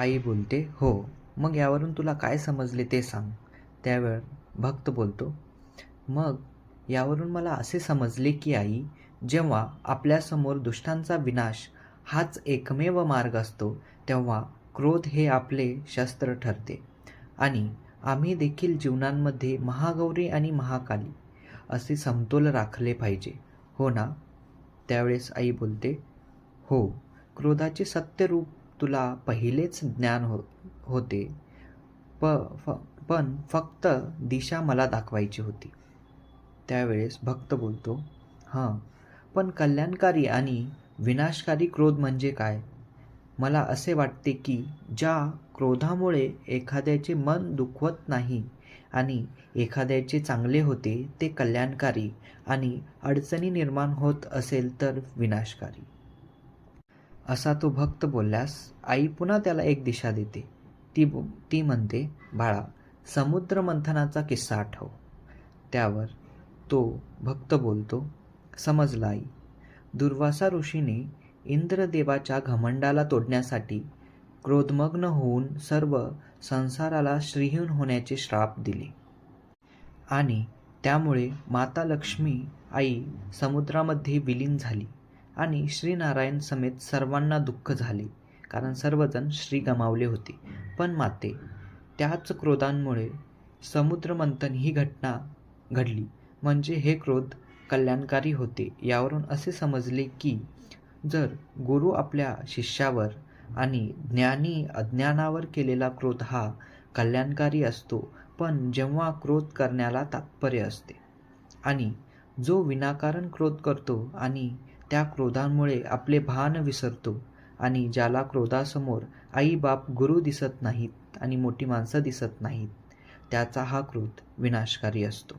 आई बोलते, "हो, मग यावरून तुला काय समजले ते सांग." त्यावेळी भक्त बोलतो, "मग यावरून मला असे समजले की आई, जेव्हा आपल्यासमोर दुष्टांचा विनाश हाच एकमेव मार्ग असतो, तेव्हा क्रोध हे आपले शस्त्र ठरते आणि आम्ही देखील जीवनांमध्ये महागौरी आणि महाकाली असे समतोल राखले पाहिजे, हो ना?" त्यावेळेस आई बोलते, "हो, क्रोधाचे सत्य रूप तुला पहिलेच ज्ञान होते, प फ पण फक्त दिशा मला दाखवायची होती." त्यावेळेस भक्त बोलतो, "हां, पण कल्याणकारी आणि विनाशकारी क्रोध म्हणजे काय? मला असे वाटते की ज्या क्रोधामुळे एखाद्याचे मन दुखवत नाही आणि एखाद्याचे चांगले होते ते कल्याणकारी आणि अडचणी निर्माण होत असेल तर विनाशकारी." असा तो भक्त बोलल्यास आई पुन्हा त्याला एक दिशा देते. ती म्हणते, "बाळा, समुद्र मंथनाचा किस्सा आठव." त्यावर तो भक्त बोलतो, "समजलं आई. दुर्वासा ऋषीने इंद्रदेवाच्या घमंडाला तोडण्यासाठी क्रोधमग्न होऊन सर्व संसाराला श्रीहीन होण्याचे श्राप दिले आणि त्यामुळे माता लक्ष्मी आई समुद्रामध्ये विलीन झाली आणि श्रीनारायण समेत सर्वांना दुःख झाले, कारण सर्वजण श्री गमावले होते. पण माते, त्याच क्रोधांमुळे समुद्रमंथन ही घटना घडली, म्हणजे हे क्रोध कल्याणकारी होते." यावरून असे समजले की जर गुरु आपल्या शिष्यावर आणि ज्ञानी अज्ञानावर केलेला क्रोध हा कल्याणकारी असतो, पण जेव्हा क्रोध करण्याला तात्पर्य असते आणि जो विनाकारण क्रोध करतो आणि त्या क्रोधांमुळे आपले भान विसरतो आणि ज्याला क्रोधासमोर आई बाप गुरु दिसत नाहीत आणि मोठी माणसं दिसत नाहीत, त्याचा हा क्रोध विनाशकारी असतो.